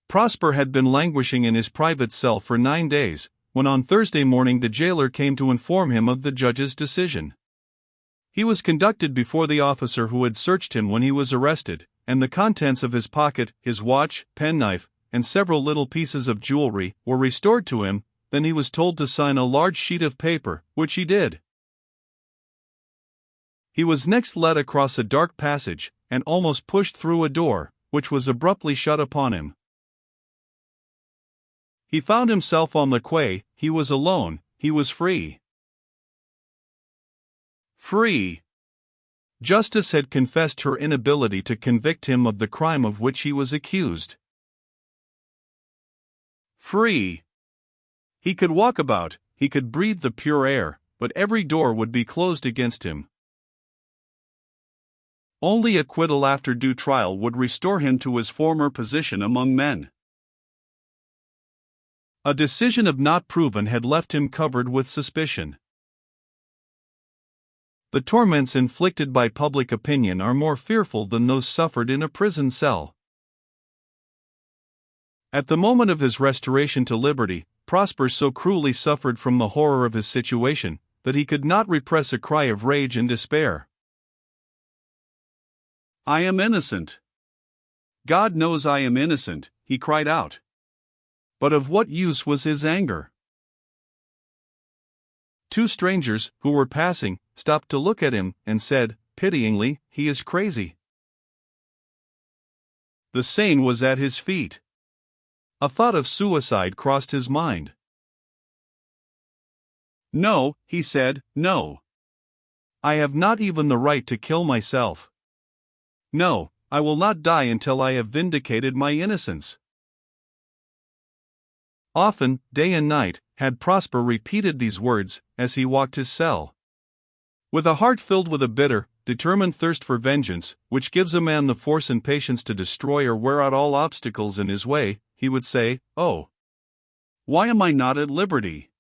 Prosper had been languishing in his private cell for 9 days, when on Thursday morning the jailer came to inform him of the judge's decision. He was conducted before the officer who had searched him when he was arrested, and the contents of his pocket, his watch, penknife, and several little pieces of jewelry were restored to him. Then he was told to sign a large sheet of paper, which he did. He was next led across a dark passage, and almost pushed through a door, which was abruptly shut upon him. He found himself on the quay. He was alone, he was free. Free. Justice had confessed her inability to convict him of the crime of which he was accused. Free. He could walk about, he could breathe the pure air, but every door would be closed against him. Only acquittal after due trial would restore him to his former position among men. A decision of not proven had left him covered with suspicion. The torments inflicted by public opinion are more fearful than those suffered in a prison cell. At the moment of his restoration to liberty, Prosper so cruelly suffered from the horror of his situation that he could not repress a cry of rage and despair. "I am innocent. God knows I am innocent," he cried out. But of what use was his anger? 2 strangers, who were passing, stopped to look at him, and said, pityingly, "He is crazy." The Seine was at his feet. A thought of suicide crossed his mind. "No," he said, "no. I have not even the right to kill myself. No, I will not die until I have vindicated my innocence." Often, day and night, had Prosper repeated these words as he walked his cell. With a heart filled with a bitter, determined thirst for vengeance, which gives a man the force and patience to destroy or wear out all obstacles in his way, he would say, "Oh, why am I not at liberty?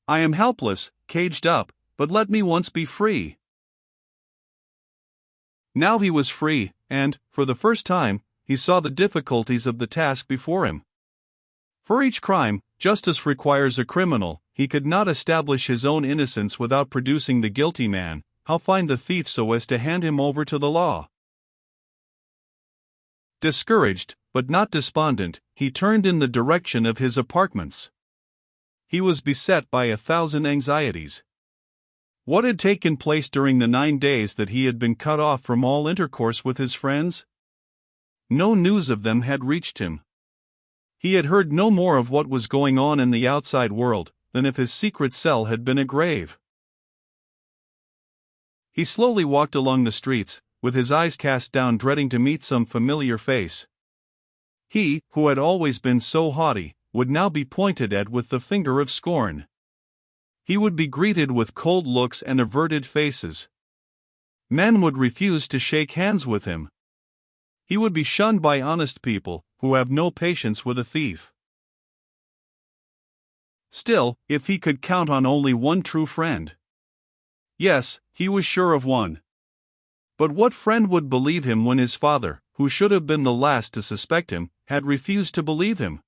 I am helpless, caged up, but let me once be free." Now he was free, and, for the first time, he saw the difficulties of the task before him. For each crime, justice requires a criminal. He could not establish his own innocence without producing the guilty man. How find the thief so as to hand him over to the law? Discouraged, but not despondent, he turned in the direction of his apartments. He was beset by 1,000 anxieties. What had taken place during the 9 days that he had been cut off from all intercourse with his friends? No news of them had reached him. He had heard no more of what was going on in the outside world than if his secret cell had been a grave. He slowly walked along the streets, with his eyes cast down, dreading to meet some familiar face. He, who had always been so haughty, would now be pointed at with the finger of scorn. He would be greeted with cold looks and averted faces. Men would refuse to shake hands with him. He would be shunned by honest people, who have no patience with a thief. Still, if he could count on only one true friend. Yes, he was sure of one. But what friend would believe him when his father, who should have been the last to suspect him, had refused to believe him?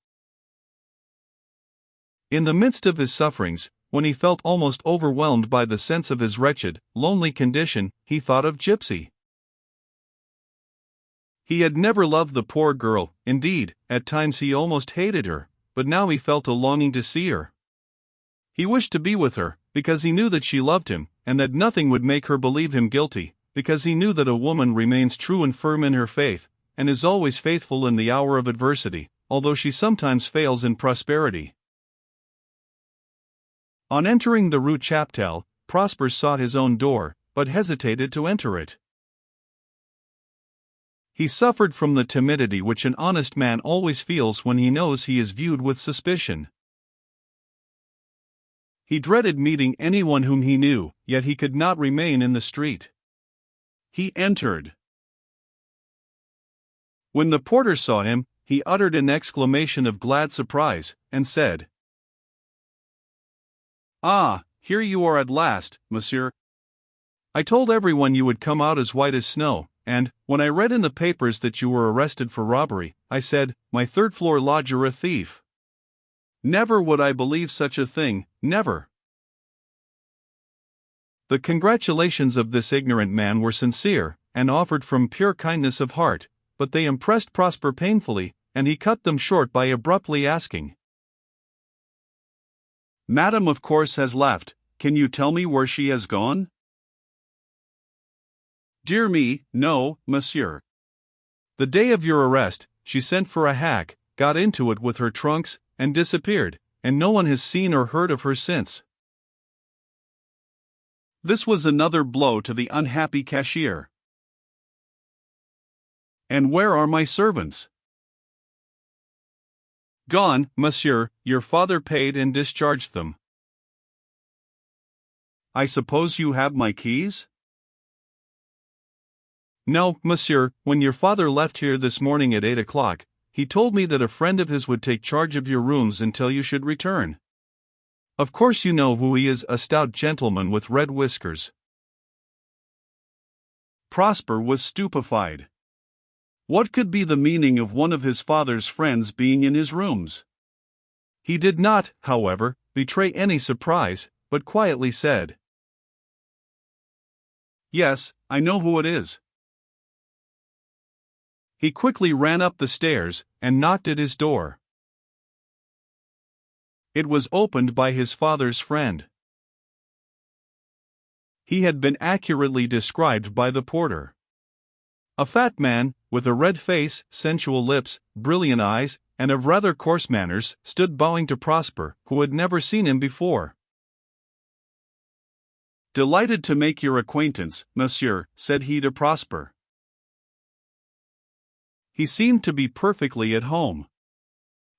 In the midst of his sufferings, when he felt almost overwhelmed by the sense of his wretched, lonely condition, he thought of Gypsy. He had never loved the poor girl. Indeed, at times he almost hated her, but now he felt a longing to see her. He wished to be with her, because he knew that she loved him, and that nothing would make her believe him guilty, because he knew that a woman remains true and firm in her faith, and is always faithful in the hour of adversity, although she sometimes fails in prosperity. On entering the Rue Chaptal, Prosper sought his own door, but hesitated to enter it. He suffered from the timidity which an honest man always feels when he knows he is viewed with suspicion. He dreaded meeting anyone whom he knew, yet he could not remain in the street. He entered. When the porter saw him, he uttered an exclamation of glad surprise, and said, "Ah, here you are at last, monsieur. I told everyone you would come out as white as snow, and, when I read in the papers that you were arrested for robbery, I said, my third-floor lodger a thief. Never would I believe such a thing, never." The congratulations of this ignorant man were sincere, and offered from pure kindness of heart, but they impressed Prosper painfully, and he cut them short by abruptly asking, "Madame of course has left, can you tell me where she has gone?" "Dear me, no, monsieur. The day of your arrest, she sent for a hack, got into it with her trunks, and disappeared, and no one has seen or heard of her since." This was another blow to the unhappy cashier. "And where are my servants?" "Gone, monsieur, your father paid and discharged them." "I suppose you have my keys?" "No, monsieur, when your father left here this morning at 8 o'clock, he told me that a friend of his would take charge of your rooms until you should return. Of course you know who he is, a stout gentleman with red whiskers." Prosper was stupefied. What could be the meaning of one of his father's friends being in his rooms? He did not, however, betray any surprise, but quietly said, "Yes, I know who it is." He quickly ran up the stairs, and knocked at his door. It was opened by his father's friend. He had been accurately described by the porter. A fat man, with a red face, sensual lips, brilliant eyes, and of rather coarse manners, stood bowing to Prosper, who had never seen him before. "Delighted to make your acquaintance, monsieur," said he to Prosper. He seemed to be perfectly at home.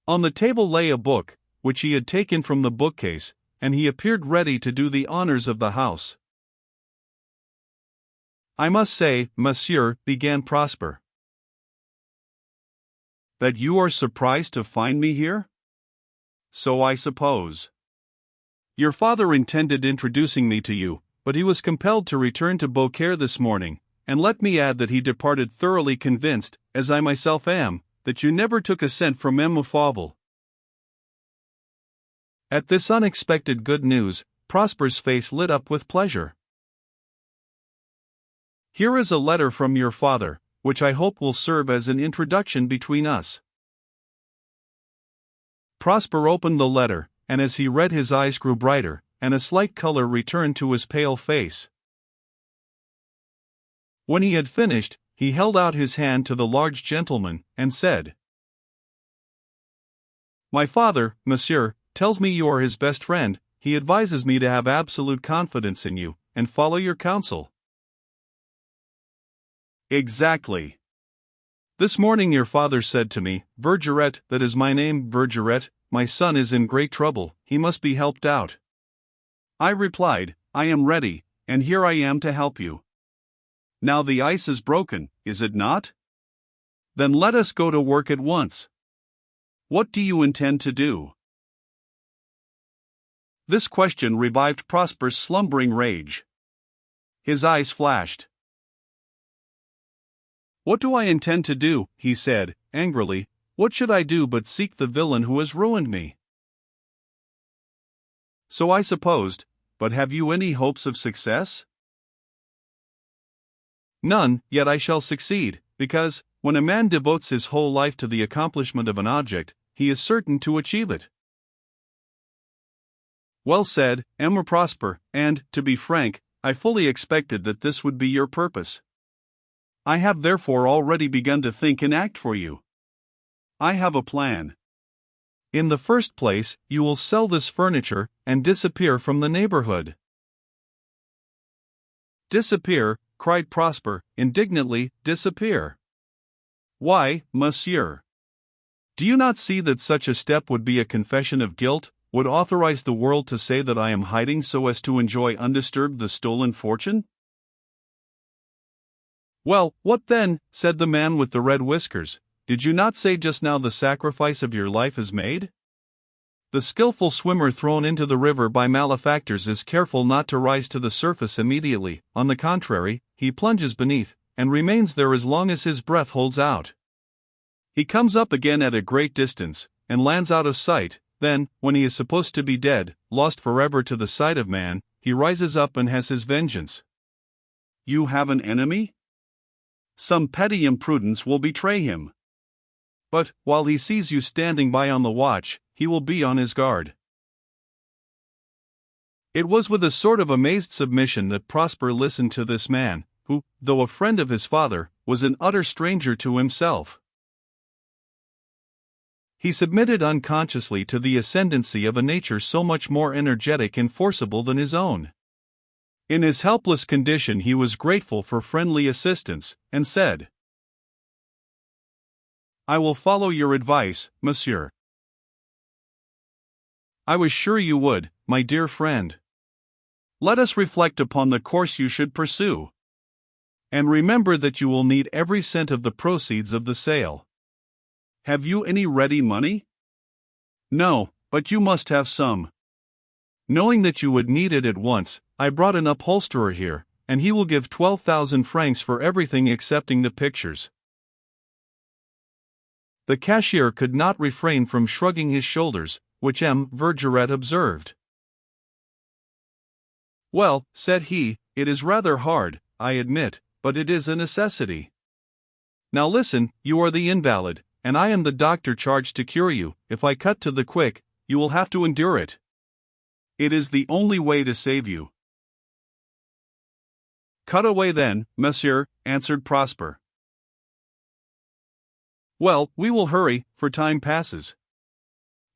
On the table lay a book, which he had taken from the bookcase, and he appeared ready to do the honors of the house. "I must say, monsieur," began Prosper, "that you are surprised to find me here?" "So I suppose. Your father intended introducing me to you, but he was compelled to return to Beaucaire this morning, and let me add that he departed thoroughly convinced, as I myself am, that you never took a cent from Emile Gaboriau." At this unexpected good news, Prosper's face lit up with pleasure. "Here is a letter from your father, which I hope will serve as an introduction between us." Prosper opened the letter, and as he read his eyes grew brighter, and a slight color returned to his pale face. When he had finished, he held out his hand to the large gentleman, and said, "My father, monsieur, tells me you are his best friend. He advises me to have absolute confidence in you, and follow your counsel." "Exactly. This morning your father said to me, 'Vergeret, that is my name, Vergeret, my son is in great trouble, he must be helped out.' I replied, 'I am ready, and here I am to help you.' Now the ice is broken, is it not? Then let us go to work at once. What do you intend to do?" This question revived Prosper's slumbering rage. His eyes flashed. "What do I intend to do?" he said, angrily. "What should I do but seek the villain who has ruined me?" "So I supposed, but have you any hopes of success?" "None, yet I shall succeed, because, when a man devotes his whole life to the accomplishment of an object, he is certain to achieve it." "Well said, Emile Prosper, and, to be frank, I fully expected that this would be your purpose. I have therefore already begun to think and act for you. I have a plan. In the first place, you will sell this furniture, and disappear from the neighborhood." "Disappear?" cried Prosper, indignantly, "disappear? Why, monsieur? Do you not see that such a step would be a confession of guilt, would authorize the world to say that I am hiding so as to enjoy undisturbed the stolen fortune?" "Well, what then?" said the man with the red whiskers. "Did you not say just now the sacrifice of your life is made? The skillful swimmer thrown into the river by malefactors is careful not to rise to the surface immediately. On the contrary, he plunges beneath, and remains there as long as his breath holds out. He comes up again at a great distance, and lands out of sight. Then, when he is supposed to be dead, lost forever to the sight of man, he rises up and has his vengeance. You have an enemy? Some petty imprudence will betray him. But, while he sees you standing by on the watch, he will be on his guard. It was with a sort of amazed submission that Prosper listened to this man, who, though a friend of his father, was an utter stranger to himself. He submitted unconsciously to the ascendancy of a nature so much more energetic and forcible than his own. In his helpless condition he was grateful for friendly assistance, and said, "I will follow your advice, monsieur." "I was sure you would, my dear friend. Let us reflect upon the course you should pursue. And remember that you will need every cent of the proceeds of the sale. Have you any ready money?" "No, but you must have some. Knowing that you would need it at once, I brought an upholsterer here, and he will give 12,000 francs for everything excepting the pictures." The cashier could not refrain from shrugging his shoulders, which M. Vergeret observed. "Well," said he, "it is rather hard, I admit, but it is a necessity. Now listen, you are the invalid, and I am the doctor charged to cure you. If I cut to the quick, you will have to endure it. It is the only way to save you." "Cut away then, monsieur," answered Prosper. "Well, we will hurry, for time passes.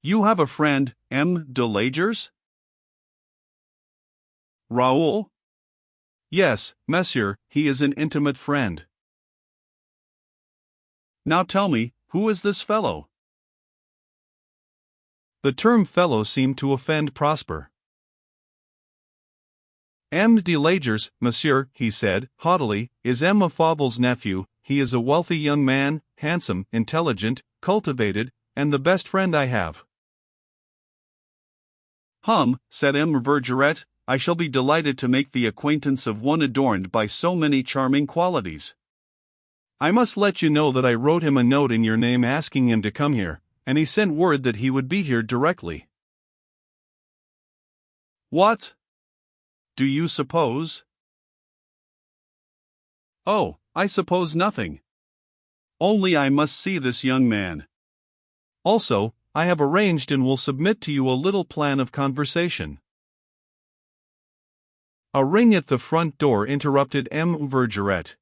You have a friend, M. de Lagers?" "Raoul?" "Yes, monsieur, he is an intimate friend." "Now tell me, who is this fellow?" The term fellow seemed to offend Prosper. "M. de Lagers, monsieur," he said, haughtily, "is M. Affable's nephew. He is a wealthy young man, handsome, intelligent, cultivated, and the best friend I have." Said M. Vergeret, "I shall be delighted to make the acquaintance of one adorned by so many charming qualities. I must let you know that I wrote him a note in your name asking him to come here, and he sent word that he would be here directly." "What? Do you suppose?" "Oh, I suppose nothing. Only I must see this young man. Also, I have arranged and will submit to you a little plan of conversation." A ring at the front door interrupted M. Vergeret.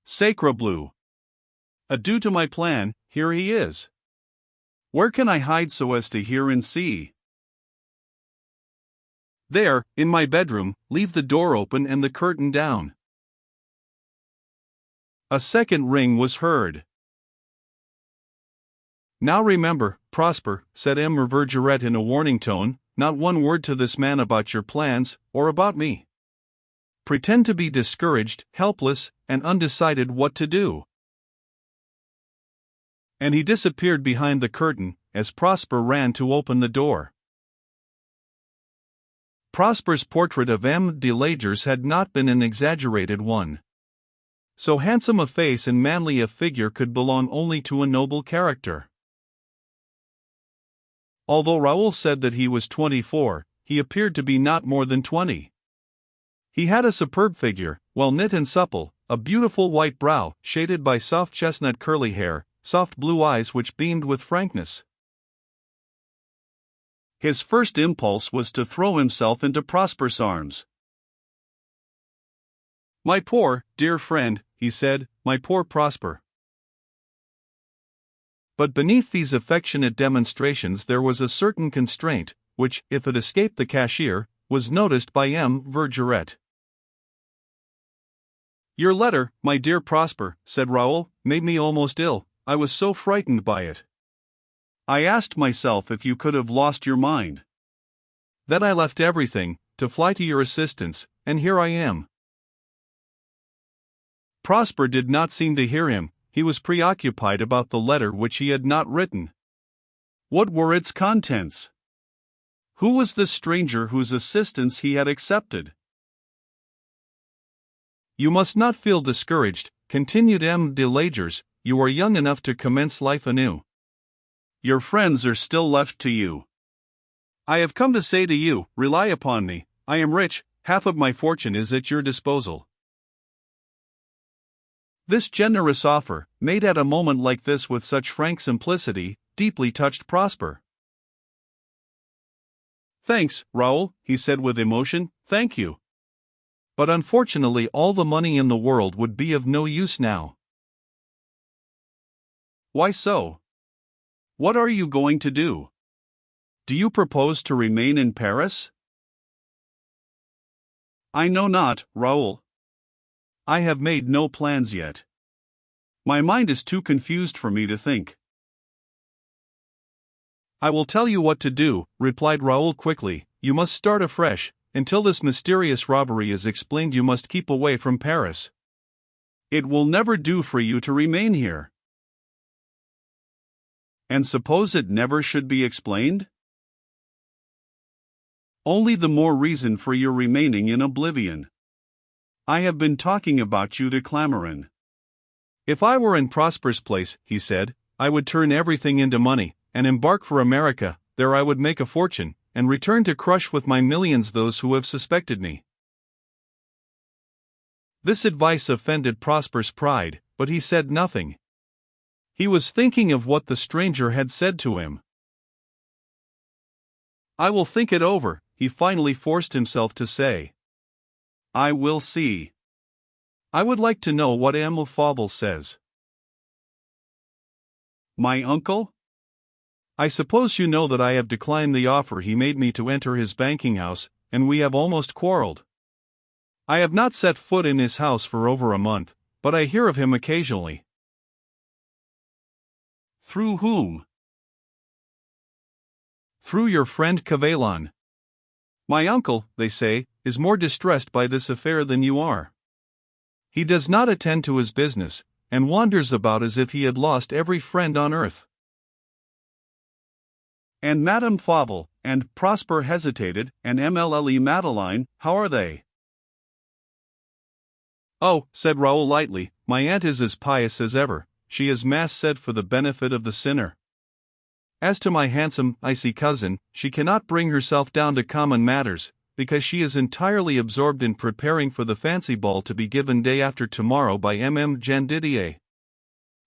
"Sacre bleu! Adieu to my plan, here he is. Where can I hide so as to hear and see?" "There, in my bedroom, leave the door open and the curtain down." A second ring was heard. "Now remember, Prosper," said M. Vergeret in a warning tone, "not one word to this man about your plans, or about me. Pretend to be discouraged, helpless, and undecided what to do." And he disappeared behind the curtain, as Prosper ran to open the door. Prosper's portrait of M. de Lagers had not been an exaggerated one. So handsome a face and manly a figure could belong only to a noble character. Although Raoul said that he was 24, he appeared to be not more than 20. He had a superb figure, well knit and supple, a beautiful white brow, shaded by soft chestnut curly hair, soft blue eyes which beamed with frankness. His first impulse was to throw himself into Prosper's arms. "My poor, dear friend," he said, "my poor Prosper." But beneath these affectionate demonstrations there was a certain constraint, which, if it escaped the cashier, was noticed by M. Vergeret. "Your letter, my dear Prosper," said Raoul, "made me almost ill. I was so frightened by it. I asked myself if you could have lost your mind. Then I left everything, to fly to your assistance, and here I am." Prosper did not seem to hear him. He was preoccupied about the letter which he had not written. What were its contents? Who was this stranger whose assistance he had accepted? You must not feel discouraged, continued M. de Lagers, you are young enough to commence life anew. Your friends are still left to you. I have come to say to you, rely upon me, I am rich, half of my fortune is at your disposal. This generous offer, made at a moment like this with such frank simplicity, deeply touched Prosper. Thanks, Raoul, he said with emotion, thank you. But unfortunately all the money in the world would be of no use now. Why so? What are you going to do? Do you propose to remain in Paris? I know not, Raoul. I have made no plans yet. My mind is too confused for me to think. I will tell you what to do, replied Raoul quickly. You must start afresh. Until this mysterious robbery is explained, you must keep away from Paris. It will never do for you to remain here. And suppose it never should be explained? Only the more reason for your remaining in oblivion. I have been talking about you to Clamaran. If I were in Prosper's place, he said, I would turn everything into money, and embark for America. There I would make a fortune, and return to crush with my millions those who have suspected me. This advice offended Prosper's pride, but he said nothing. He was thinking of what the stranger had said to him. I will think it over, he finally forced himself to say. I will see. I would like to know what Emile Gaboriau says. My uncle? I suppose you know that I have declined the offer he made me to enter his banking house, and we have almost quarreled. I have not set foot in his house for over a month, but I hear of him occasionally. Through whom? Through your friend Cavaillon. My uncle, they say, is more distressed by this affair than you are. He does not attend to his business, and wanders about as if he had lost every friend on earth. And Madame Gaboriau, and Prosper hesitated, and Mlle Madeleine, how are they? Oh, said Raoul lightly, my aunt is as pious as ever, she has mass said for the benefit of the sinner. As to my handsome, icy cousin, she cannot bring herself down to common matters, because she is entirely absorbed in preparing for the fancy ball to be given day after tomorrow by Jean Didier.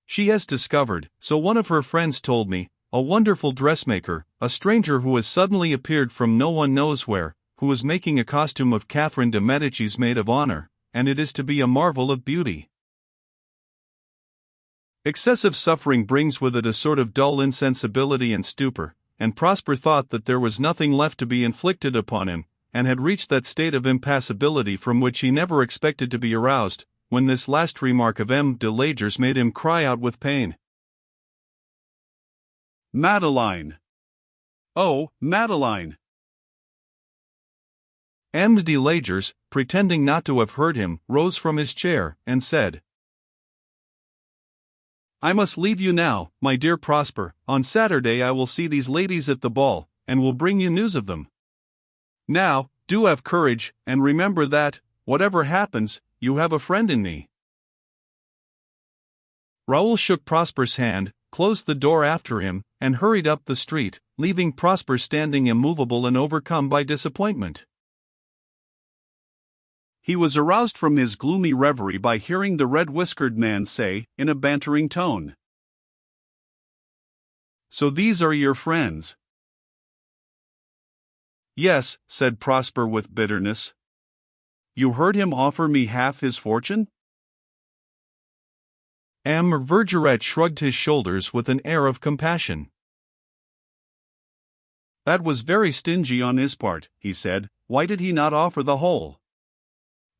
She has discovered, so one of her friends told me, a wonderful dressmaker, a stranger who has suddenly appeared from no one knows where, who is making a costume of Catherine de Medici's maid of honor, and it is to be a marvel of beauty. Excessive suffering brings with it a sort of dull insensibility and stupor, and Prosper thought that there was nothing left to be inflicted upon him, and had reached that state of impassibility from which he never expected to be aroused, when this last remark of M. de Lagers made him cry out with pain. Madeleine! Oh, Madeleine! M. de Lagers, pretending not to have heard him, rose from his chair, and said, I must leave you now, my dear Prosper. On Saturday I will see these ladies at the ball, and will bring you news of them. Now, do have courage, and remember that, whatever happens, you have a friend in me. Raoul shook Prosper's hand, closed the door after him, and hurried up the street, leaving Prosper standing immovable and overcome by disappointment. He was aroused from his gloomy reverie by hearing the red-whiskered man say, in a bantering tone, So these are your friends? Yes, said Prosper with bitterness. You heard him offer me half his fortune? M. Vergeret shrugged his shoulders with an air of compassion. That was very stingy on his part, he said. Why did he not offer the whole?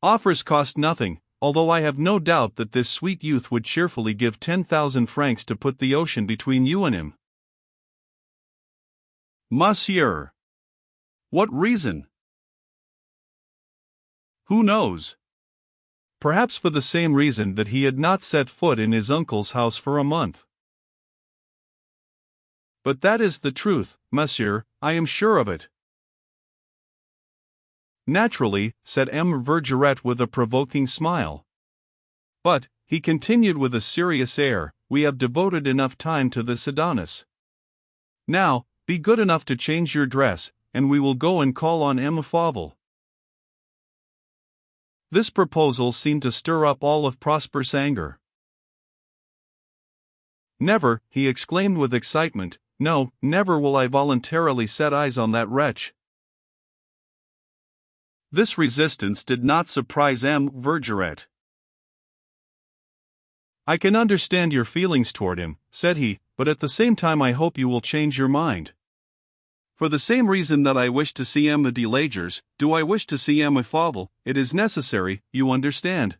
Offers cost nothing, although I have no doubt that this sweet youth would cheerfully give 10,000 francs to put the ocean between you and him. Monsieur! What reason? Who knows? Perhaps for the same reason that he had not set foot in his uncle's house for a month. But that is the truth, monsieur, I am sure of it. Naturally, said M. Vergeret with a provoking smile. But, he continued with a serious air, we have devoted enough time to this Adonis. Now, be good enough to change your dress, and we will go and call on M. Fauvel. This proposal seemed to stir up all of Prosper's anger. Never, he exclaimed with excitement, no, never will I voluntarily set eyes on that wretch. This resistance did not surprise M. Vergeret. I can understand your feelings toward him, said he, but at the same time I hope you will change your mind. For the same reason that I wish to see M. de Lagers, do I wish to see M. Fauvel. It is necessary, you understand.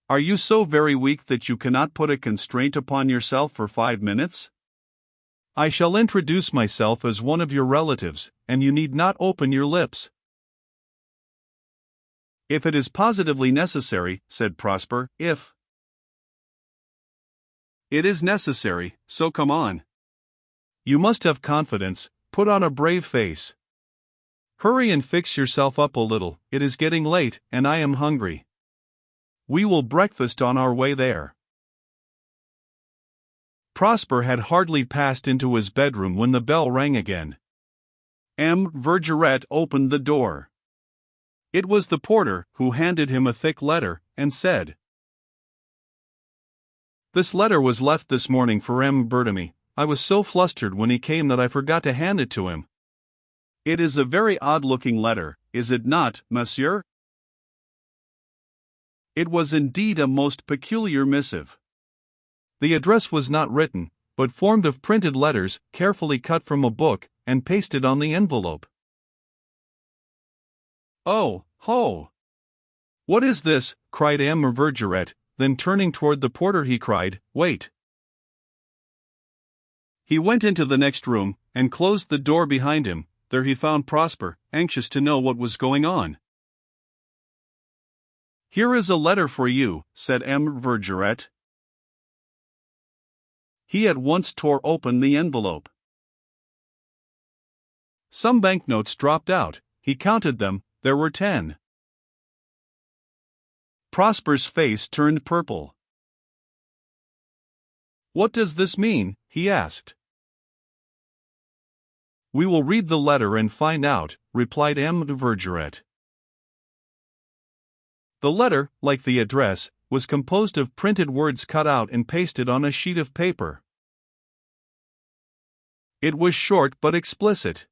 Are you so very weak that you cannot put a constraint upon yourself for 5 minutes? I shall introduce myself as one of your relatives, and you need not open your lips. If it is positively necessary, said Prosper, if it is necessary, so come on. You must have confidence, put on a brave face. Hurry and fix yourself up a little, it is getting late, and I am hungry. We will breakfast on our way there. Prosper had hardly passed into his bedroom when the bell rang again. M. Vergeret opened the door. It was the porter, who handed him a thick letter, and said, This letter was left this morning for M. Bertamy. I was so flustered when he came that I forgot to hand it to him. It is a very odd-looking letter, is it not, monsieur? It was indeed a most peculiar missive. The address was not written, but formed of printed letters, carefully cut from a book, and pasted on the envelope. Oh, ho! What is this? Cried M. Vergeret, then turning toward the porter he cried, Wait! He went into the next room, and closed the door behind him. There he found Prosper, anxious to know what was going on. Here is a letter for you, said M. Vergeret. He at once tore open the envelope. Some banknotes dropped out. He counted them, there were 10. Prosper's face turned purple. What does this mean? He asked. We will read the letter and find out, replied M. Vergeret. The letter, like the address, was composed of printed words cut out and pasted on a sheet of paper. It was short but explicit.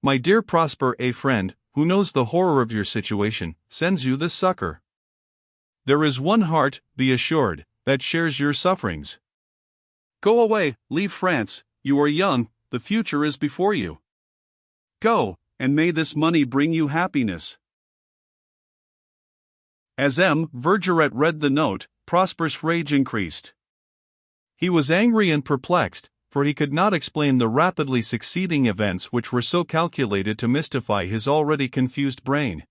My dear Prosper, a friend, who knows the horror of your situation, sends you this succor. There is one heart, be assured, that shares your sufferings. Go away, leave France, you are young, the future is before you. Go, and may this money bring you happiness. As M. Vergeret read the note, Prosper's rage increased. He was angry and perplexed, for he could not explain the rapidly succeeding events which were so calculated to mystify his already confused brain.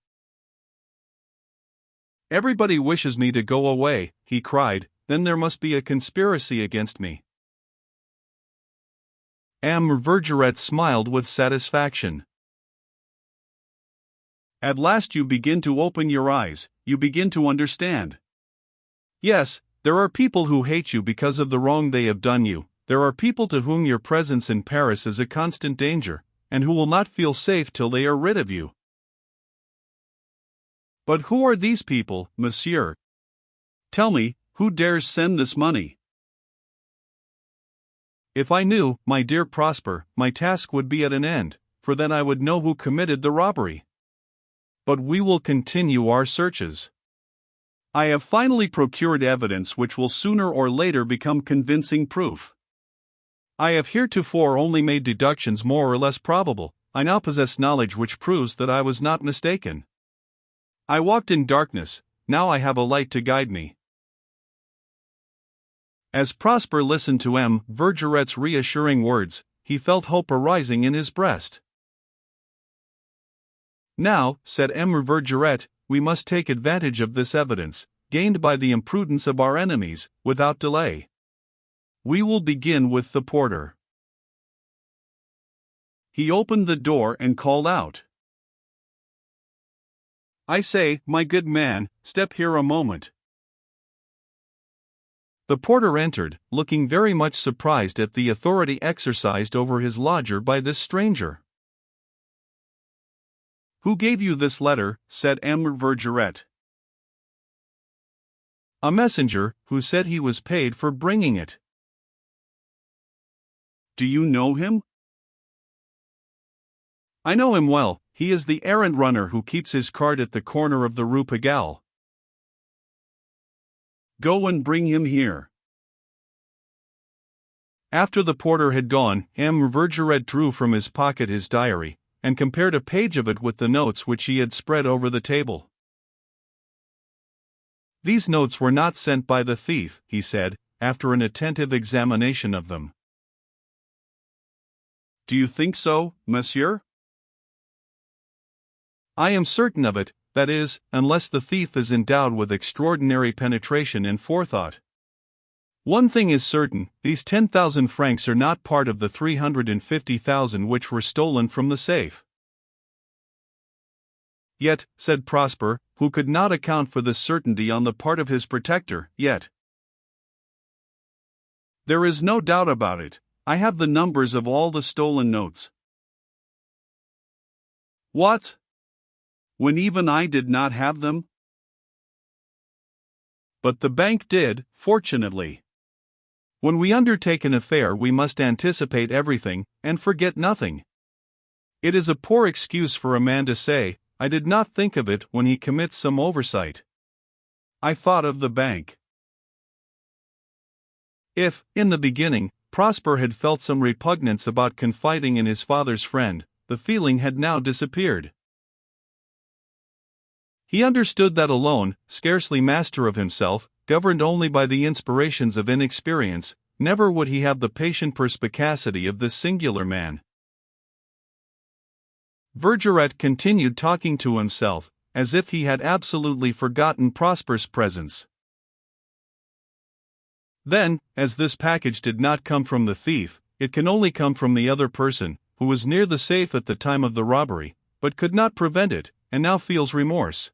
Everybody wishes me to go away, he cried, then there must be a conspiracy against me. M. Vergeret smiled with satisfaction. At last you begin to open your eyes, you begin to understand. Yes, there are people who hate you because of the wrong they have done you, there are people to whom your presence in Paris is a constant danger, and who will not feel safe till they are rid of you. But who are these people, monsieur? Tell me, who dares send this money? If I knew, my dear Prosper, my task would be at an end, for then I would know who committed the robbery. But we will continue our searches. I have finally procured evidence which will sooner or later become convincing proof. I have heretofore only made deductions more or less probable. I now possess knowledge which proves that I was not mistaken. I walked in darkness, now I have a light to guide me. As Prosper listened to M. Vergeret's reassuring words, he felt hope arising in his breast. Now, said M. Vergeret, we must take advantage of this evidence, gained by the imprudence of our enemies, without delay. We will begin with the porter. He opened the door and called out. I say, my good man, step here a moment. The porter entered, looking very much surprised at the authority exercised over his lodger by this stranger. Who gave you this letter? Said Emile Verduret. A messenger, who said he was paid for bringing it. Do you know him? I know him well. He is the errand runner who keeps his cart at the corner of the Rue Pigalle. Go and bring him here. After the porter had gone, M. Verduret drew from his pocket his diary, and compared a page of it with the notes which he had spread over the table. These notes were not sent by the thief, he said, after an attentive examination of them. Do you think so, monsieur? I am certain of it, that is, unless the thief is endowed with extraordinary penetration and forethought. One thing is certain, these 10,000 francs are not part of the 350,000 which were stolen from the safe. Yet, said Prosper, who could not account for this certainty on the part of his protector, yet. There is no doubt about it, I have the numbers of all the stolen notes. What? When even I did not have them? But the bank did, fortunately. When we undertake an affair, we must anticipate everything, and forget nothing. It is a poor excuse for a man to say, I did not think of it when he commits some oversight. I thought of the bank. If, in the beginning, Prosper had felt some repugnance about confiding in his father's friend, the feeling had now disappeared. He understood that alone, scarcely master of himself, governed only by the inspirations of inexperience, never would he have the patient perspicacity of this singular man. Verduret continued talking to himself, as if he had absolutely forgotten Prosper's presence. Then, as this package did not come from the thief, it can only come from the other person, who was near the safe at the time of the robbery, but could not prevent it, and now feels remorse.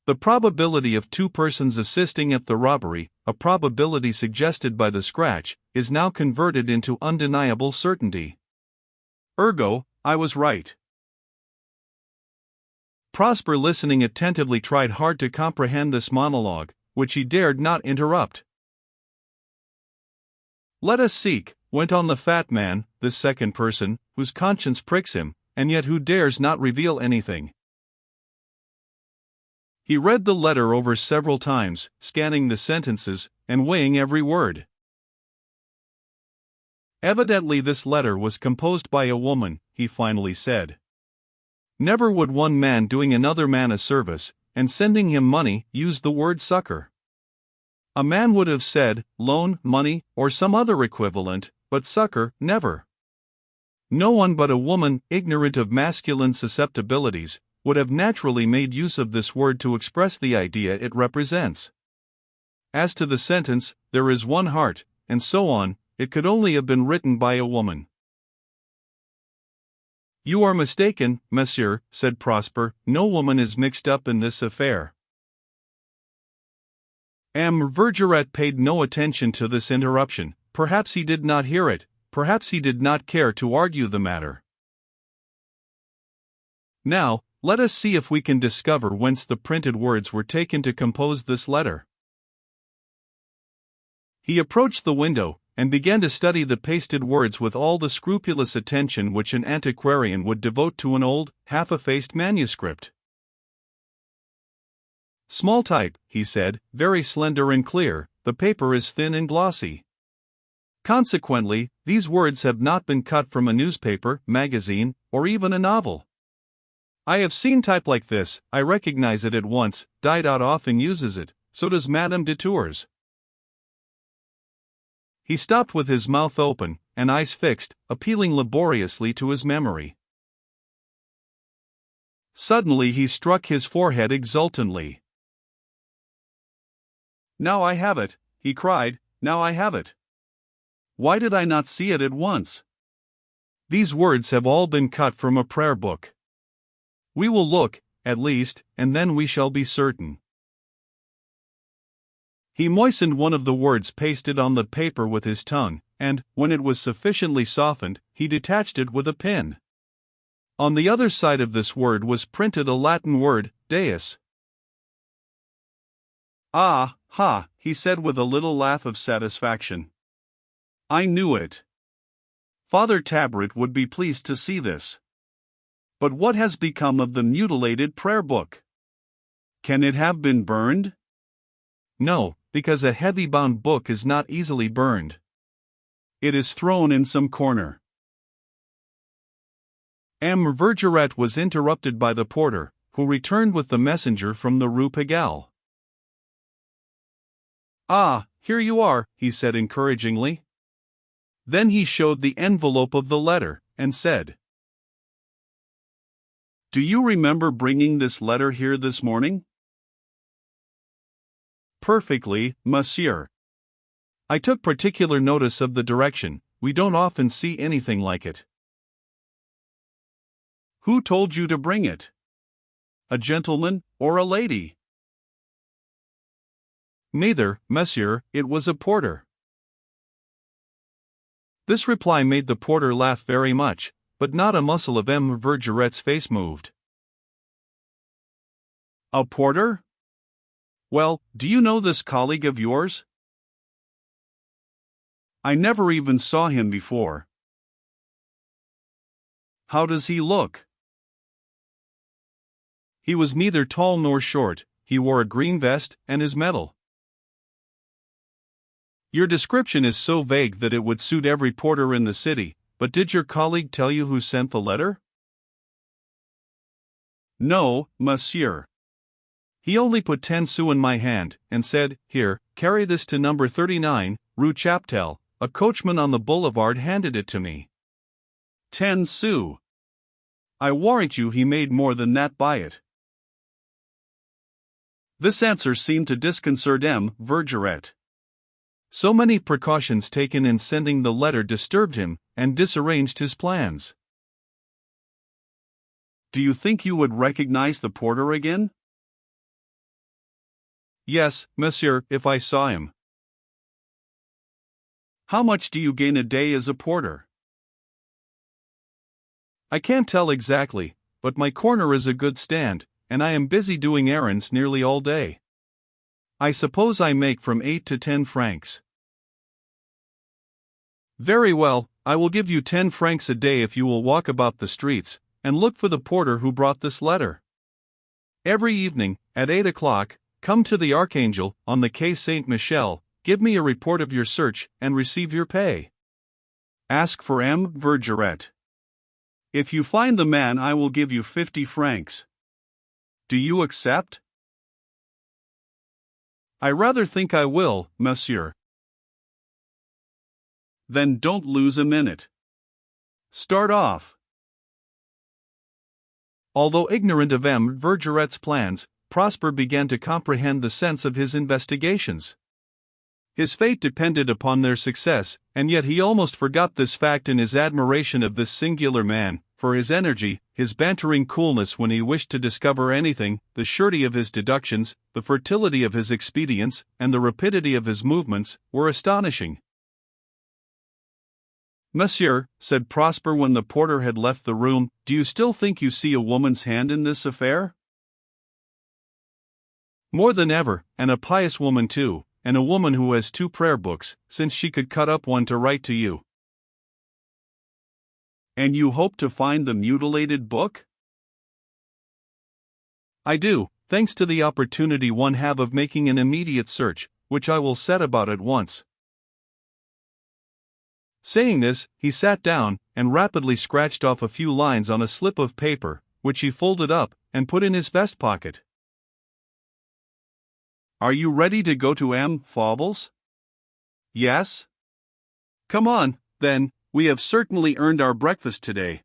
The probability of two persons assisting at the robbery, a probability suggested by the scratch, is now converted into undeniable certainty. Ergo, I was right. Prosper, listening attentively, tried hard to comprehend this monologue, which he dared not interrupt. Let us seek, went on the fat man, this second person, whose conscience pricks him, and yet who dares not reveal anything. He read the letter over several times, scanning the sentences, and weighing every word. Evidently this letter was composed by a woman, he finally said. Never would one man doing another man a service, and sending him money, use the word succor. A man would have said, loan, money, or some other equivalent, but succor, never. No one but a woman, ignorant of masculine susceptibilities, would have naturally made use of this word to express the idea it represents. As to the sentence, there is one heart, and so on, it could only have been written by a woman. You are mistaken, monsieur, said Prosper, no woman is mixed up in this affair. M. Verduret paid no attention to this interruption, perhaps he did not hear it, perhaps he did not care to argue the matter. Now, let us see if we can discover whence the printed words were taken to compose this letter. He approached the window, and began to study the pasted words with all the scrupulous attention which an antiquarian would devote to an old, half-effaced manuscript. Small type, he said, very slender and clear, the paper is thin and glossy. Consequently, these words have not been cut from a newspaper, magazine, or even a novel. I have seen type like this, I recognize it at once, Diderot often uses it, so does Madame de Tours. He stopped with his mouth open, and eyes fixed, appealing laboriously to his memory. Suddenly he struck his forehead exultantly. Now I have it, he cried, now I have it. Why did I not see it at once? These words have all been cut from a prayer book. We will look, at least, and then we shall be certain. He moistened one of the words pasted on the paper with his tongue, and, when it was sufficiently softened, he detached it with a pin. On the other side of this word was printed a Latin word, deus. "Ah, ha," he said with a little laugh of satisfaction. "I knew it. Father Tabret would be pleased to see this. But what has become of the mutilated prayer book? Can it have been burned?" "No, because a heavy-bound book is not easily burned. It is thrown in some corner." M. Vergeret was interrupted by the porter, who returned with the messenger from the Rue Pigalle. "Ah, here you are," he said encouragingly. Then he showed the envelope of the letter, and said, "Do you remember bringing this letter here this morning?" "Perfectly, monsieur. I took particular notice of the direction. We don't often see anything like it." "Who told you to bring it? A gentleman or a lady?" "Neither, monsieur, it was a porter." This reply made the porter laugh very much, but not a muscle of M. Vergeret's face moved. "A porter? Well, do you know this colleague of yours?" "I never even saw him before." "How does he look?" "He was neither tall nor short, he wore a green vest, and his medal." "Your description is so vague that it would suit every porter in the city, but did your colleague tell you who sent the letter?" "No, monsieur. He only put 10 sous in my hand, and said, 'Here, carry this to number 39, Rue Chaptal.' A coachman on the boulevard handed it to me." 10 sous! I warrant you he made more than that by it." This answer seemed to disconcert M. Vergeret. So many precautions taken in sending the letter disturbed him, and disarranged his plans. "Do you think you would recognize the porter again?" "Yes, monsieur, if I saw him." "How much do you gain a day as a porter?" "I can't tell exactly, but my corner is a good stand, and I am busy doing errands nearly all day. I suppose I make from 8 to 10 francs. "Very well, I will give you 10 francs a day if you will walk about the streets, and look for the porter who brought this letter. Every evening, at 8 o'clock, come to the Archangel, on the Quai Saint-Michel, give me a report of your search, and receive your pay. Ask for M. Vergeret. If you find the man, I will give you 50 francs. Do you accept?" "I rather think I will, monsieur." "Then don't lose a minute. Start off." Although ignorant of M. Vergeret's plans, Prosper began to comprehend the sense of his investigations. His fate depended upon their success, and yet he almost forgot this fact in his admiration of this singular man, for his energy, his bantering coolness when he wished to discover anything, the surety of his deductions, the fertility of his expedients, and the rapidity of his movements, were astonishing. "Monsieur," said Prosper when the porter had left the room, "do you still think you see a woman's hand in this affair?" "More than ever, and a pious woman too, and a woman who has 2 prayer books, since she could cut up one to write to you." "And you hope to find the mutilated book?" "I do, thanks to the opportunity one have of making an immediate search, which I will set about at once." Saying this, he sat down, and rapidly scratched off a few lines on a slip of paper, which he folded up, and put in his vest pocket. "Are you ready to go to M. Fauvel's?" "Yes." "Come on, then, we have certainly earned our breakfast today."